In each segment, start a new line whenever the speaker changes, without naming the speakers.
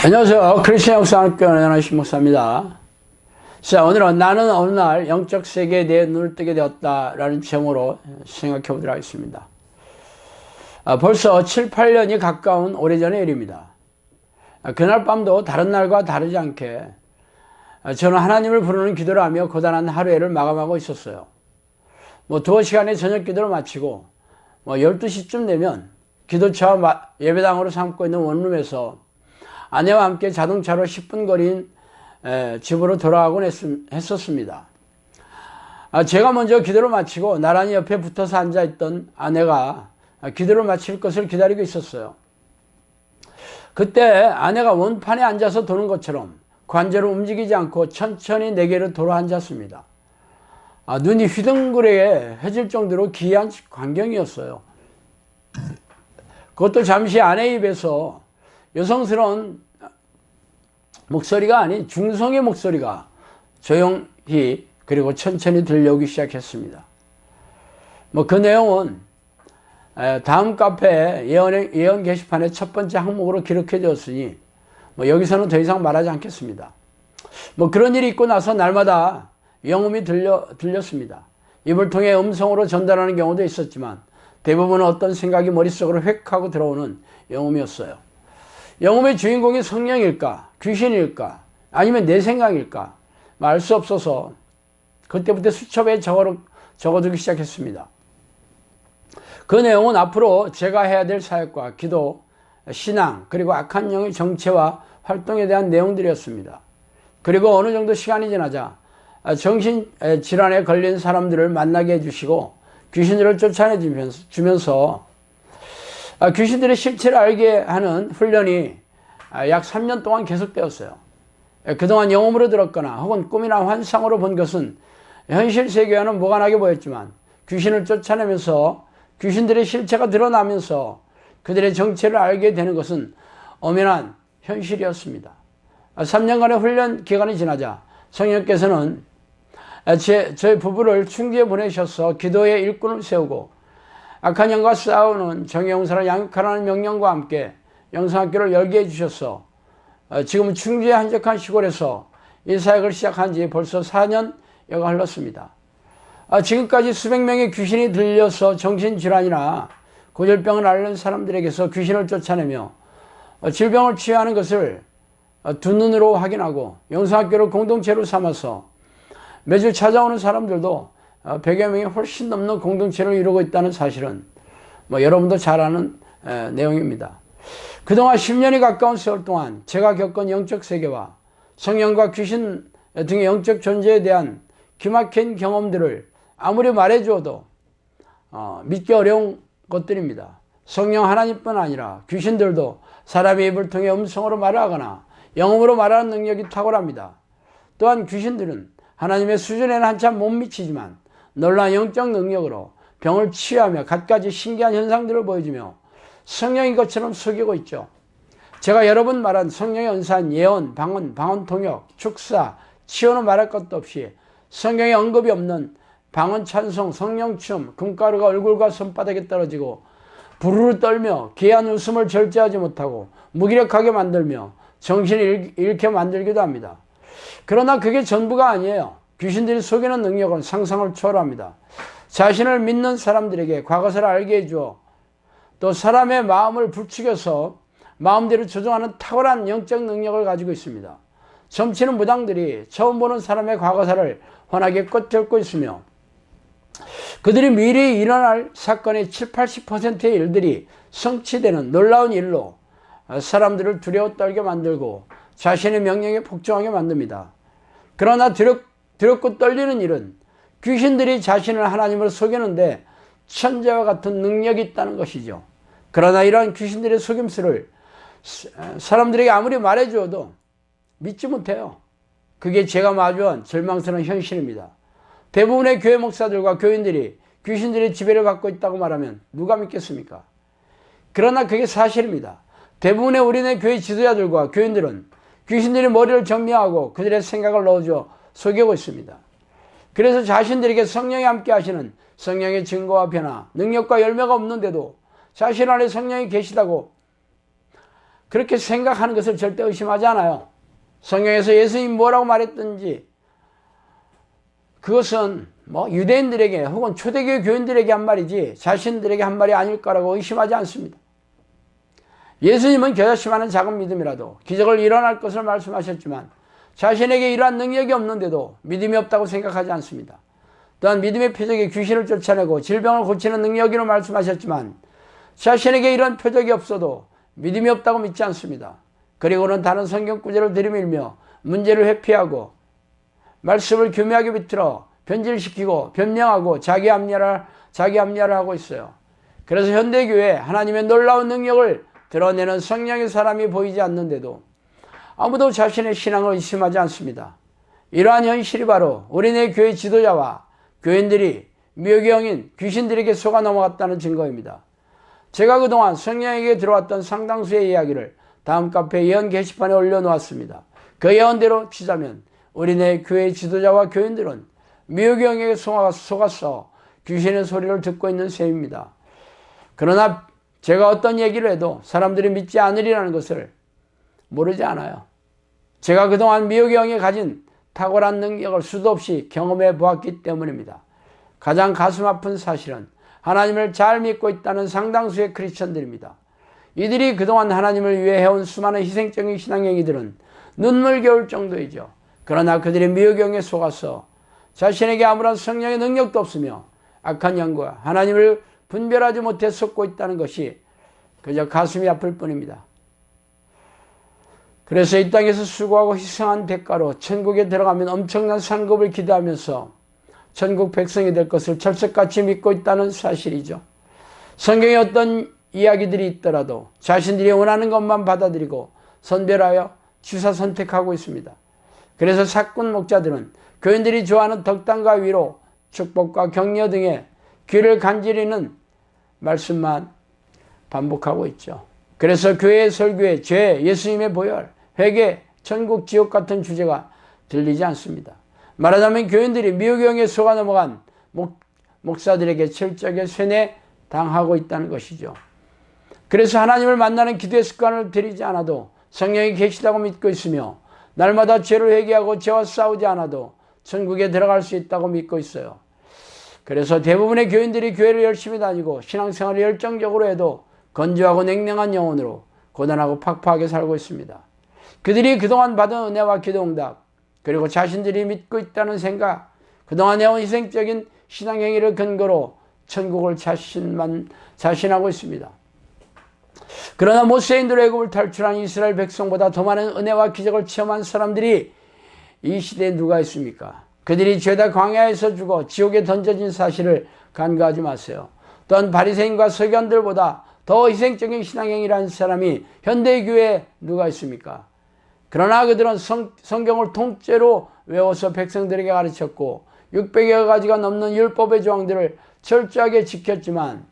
안녕하세요. 크리스천 역사학교 연하신 목사입니다. 자, 오늘은 나는 어느 날 영적 세계에 대해 눈을 뜨게 되었다라는 제목으로 생각해 보도록 하겠습니다. 벌써 7, 8년이 가까운 오래전의 일입니다. 그날 밤도 다른 날과 다르지 않게 저는 하나님을 부르는 기도를 하며 고단한 하루를 마감하고 있었어요. 두어 시간의 저녁 기도를 마치고 12시쯤 되면 기도처와 예배당으로 삼고 있는 원룸에서 아내와 함께 자동차로 10분 거리인 집으로 돌아가곤 했었습니다. 제가 먼저 기도를 마치고 나란히 옆에 붙어서 앉아있던 아내가 기도를 마칠 것을 기다리고 있었어요. 그때 아내가 원판에 앉아서 도는 것처럼 관제로 움직이지 않고 천천히 내게로 돌아 앉았습니다. 눈이 휘둥그레해질 정도로 기이한 광경이었어요. 그것도 잠시 아내의 입에서 여성스러운 목소리가 아닌 중성의 목소리가 조용히 그리고 천천히 들려오기 시작했습니다. 그 내용은 다음 카페 예언 게시판의 첫 번째 항목으로 기록해 되었으니 여기서는 더 이상 말하지 않겠습니다. 그런 일이 있고 나서 날마다 영음이 들렸습니다. 입을 통해 음성으로 전달하는 경우도 있었지만 대부분은 어떤 생각이 머릿속으로 획 하고 들어오는 영음이었어요. 영음의 주인공이 성령일까? 귀신일까? 아니면 내 생각일까? 알 수 없어서 그때부터 수첩에 적어두기 시작했습니다. 그 내용은 앞으로 제가 해야 될 사역과 기도, 신앙, 그리고 악한 영의 정체와 활동에 대한 내용들이었습니다. 그리고 어느 정도 시간이 지나자 정신질환에 걸린 사람들을 만나게 해주시고 귀신들을 쫓아내 주면서 귀신들의 실체를 알게 하는 훈련이 약 3년 동안 계속되었어요. 그동안 영음으로 들었거나 혹은 꿈이나 환상으로 본 것은 현실 세계와는 무관하게 보였지만 귀신을 쫓아내면서 귀신들의 실체가 드러나면서 그들의 정체를 알게 되는 것은 엄연한 현실이었습니다. 3년간의 훈련 기간이 지나자 성령께서는 저희 부부를 충주에 보내셔서 기도의 일꾼을 세우고 악한 영과 싸우는 정의용사를 양육하라는 명령과 함께 영성학교를 열게 해주셔서 지금은 충주의 한적한 시골에서 이 사역을 시작한 지 벌써 4년여가 흘렀습니다. 지금까지 수백 명의 귀신이 들려서 정신질환이나 고질병을 앓는 사람들에게서 귀신을 쫓아내며 질병을 치유하는 것을 두 눈으로 확인하고 영성학교를 공동체로 삼아서 매주 찾아오는 사람들도 100여 명이 훨씬 넘는 공동체를 이루고 있다는 사실은 여러분도 잘 아는 내용입니다. 그동안 10년이 가까운 세월 동안 제가 겪은 영적 세계와 성령과 귀신 등의 영적 존재에 대한 기막힌 경험들을 아무리 말해주어도 믿기 어려운 것들입니다. 성령 하나님뿐 아니라 귀신들도 사람의 입을 통해 음성으로 말하거나 영음으로 말하는 능력이 탁월합니다. 또한 귀신들은 하나님의 수준에는 한참 못 미치지만 놀라운 영적 능력으로 병을 치유하며 갖가지 신기한 현상들을 보여주며 성령인 것처럼 속이고 있죠. 제가 여러 번 말한 성령의 은사한 예언, 방언 통역, 축사, 치유는 말할 것도 없이 성경에 언급이 없는 방언 찬송, 성령춤, 금가루가 얼굴과 손바닥에 떨어지고 부르르 떨며 기이한 웃음을 절제하지 못하고 무기력하게 만들며 정신을 잃게 만들기도 합니다. 그러나 그게 전부가 아니에요. 귀신들이 속이는 능력은 상상을 초월합니다. 자신을 믿는 사람들에게 과거사를 알게 해주어 또 사람의 마음을 부추겨서 마음대로 조종하는 탁월한 영적 능력을 가지고 있습니다. 점치는 무당들이 처음 보는 사람의 과거사를 환하게 꿰뚫고 있으며 그들이 미리 일어날 사건의 7, 80%의 일들이 성취되는 놀라운 일로 사람들을 두려워 떨게 만들고 자신의 명령에 복종하게 만듭니다. 그러나 두렵고 떨리는 일은 귀신들이 자신을 하나님으로 속이는데 천재와 같은 능력이 있다는 것이죠. 그러나 이러한 귀신들의 속임수를 사람들에게 아무리 말해주어도 믿지 못해요. 그게 제가 마주한 절망스러운 현실입니다. 대부분의 교회 목사들과 교인들이 귀신들의 지배를 받고 있다고 말하면 누가 믿겠습니까? 그러나 그게 사실입니다. 대부분의 우리네 교회 지도자들과 교인들은 귀신들이 머리를 정리하고 그들의 생각을 넣어줘 속이고 있습니다. 그래서 자신들에게 성령이 함께 하시는 성령의 증거와 변화, 능력과 열매가 없는데도 자신 안에 성령이 계시다고 그렇게 생각하는 것을 절대 의심하지 않아요. 성경에서 예수님이 뭐라고 말했든지 그것은 유대인들에게 혹은 초대교회 교인들에게 한 말이지 자신들에게 한 말이 아닐 거라고 의심하지 않습니다. 예수님은 겨자씨만한 작은 믿음이라도 기적을 일어날 것을 말씀하셨지만 자신에게 이러한 능력이 없는데도 믿음이 없다고 생각하지 않습니다. 또한 믿음의 표적이 귀신을 쫓아내고 질병을 고치는 능력이라고 말씀하셨지만 자신에게 이런 표적이 없어도 믿음이 없다고 믿지 않습니다. 그리고는 다른 성경 구절을 들이밀며 문제를 회피하고 말씀을 교묘하게 비틀어 변질시키고 변명하고 자기 합리화를 하고 있어요. 그래서 현대교회에 하나님의 놀라운 능력을 드러내는 성령의 사람이 보이지 않는데도 아무도 자신의 신앙을 의심하지 않습니다. 이러한 현실이 바로 우리네 교회 지도자와 교인들이 미혹의 영인 귀신들에게 속아 넘어갔다는 증거입니다. 제가 그동안 성령에게 들어왔던 상당수의 이야기를 다음 카페 예언 게시판에 올려놓았습니다. 그 예언대로 치자면 우리네 교회 지도자와 교인들은 미혹의 영에게 속아서 귀신의 소리를 듣고 있는 셈입니다. 그러나 제가 어떤 얘기를 해도 사람들이 믿지 않으리라는 것을 모르지 않아요. 제가 그동안 미혹의 영이 가진 탁월한 능력을 수도 없이 경험해 보았기 때문입니다. 가장 가슴 아픈 사실은 하나님을 잘 믿고 있다는 상당수의 크리스천들입니다. 이들이 그동안 하나님을 위해 해온 수많은 희생적인 신앙행위들은 눈물겨울 정도이죠. 그러나 그들의 미혹의 영에 속아서 자신에게 아무런 성령의 능력도 없으며 악한 영과 하나님을 분별하지 못해 속고 있다는 것이 그저 가슴이 아플 뿐입니다. 그래서 이 땅에서 수고하고 희생한 대가로 천국에 들어가면 엄청난 상급을 기대하면서 천국 백성이 될 것을 철석같이 믿고 있다는 사실이죠. 성경에 어떤 이야기들이 있더라도 자신들이 원하는 것만 받아들이고 선별하여 취사 선택하고 있습니다. 그래서 사꾼 목자들은 교인들이 좋아하는 덕담과 위로, 축복과 격려 등의 귀를 간지리는 말씀만 반복하고 있죠. 그래서 교회의 설교에 죄, 예수님의 보혈, 회개, 천국, 지옥 같은 주제가 들리지 않습니다. 말하자면 교인들이 미혹의 영에 속아 넘어간 목사들에게 철저하게 세뇌당하고 있다는 것이죠. 그래서 하나님을 만나는 기도의 습관을 들이지 않아도 성령이 계시다고 믿고 있으며 날마다 죄를 회개하고 죄와 싸우지 않아도 천국에 들어갈 수 있다고 믿고 있어요. 그래서 대부분의 교인들이 교회를 열심히 다니고 신앙생활을 열정적으로 해도 건조하고 냉랭한 영혼으로 고단하고 팍팍하게 살고 있습니다. 그들이 그동안 받은 은혜와 기도응답, 그리고 자신들이 믿고 있다는 생각, 그동안 해온 희생적인 신앙행위를 근거로 천국을 자신하고 있습니다. 그러나 모세인들 애굽을 탈출한 이스라엘 백성보다 더 많은 은혜와 기적을 체험한 사람들이 이 시대에 누가 있습니까? 그들이 죄다 광야에서 죽어 지옥에 던져진 사실을 간과하지 마세요. 또한 바리새인과 서기관들보다 더 희생적인 신앙행위를 한 사람이 현대교회에 누가 있습니까? 그러나 그들은 성경을 통째로 외워서 백성들에게 가르쳤고 600여 가지가 넘는 율법의 조항들을 철저하게 지켰지만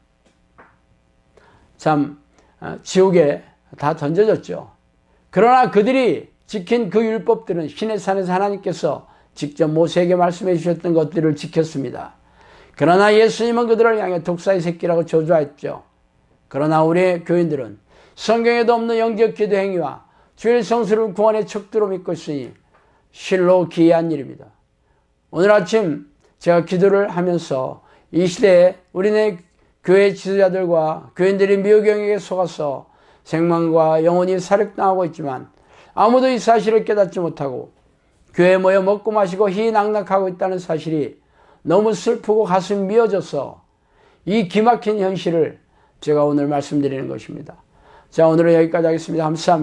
참 지옥에 다 던져졌죠. 그러나 그들이 지킨 그 율법들은 신의 산에서 하나님께서 직접 모세에게 말씀해 주셨던 것들을 지켰습니다. 그러나 예수님은 그들을 향해 독사의 새끼라고 저주하였죠. 그러나 우리의 교인들은 성경에도 없는 영적 기도 행위와 주일 성수를 구원의 척도로 믿고 있으니 실로 기이한 일입니다. 오늘 아침 제가 기도를 하면서 이 시대에 우리네 교회 지도자들과 교인들이 미혹의 영에게 속아서 생명과 영혼이 살해당하고 있지만 아무도 이 사실을 깨닫지 못하고 교회에 모여 먹고 마시고 희낙락하고 있다는 사실이 너무 슬프고 가슴이 미어져서 이 기막힌 현실을 제가 오늘 말씀드리는 것입니다. 자, 오늘은 여기까지 하겠습니다. 감사합니다.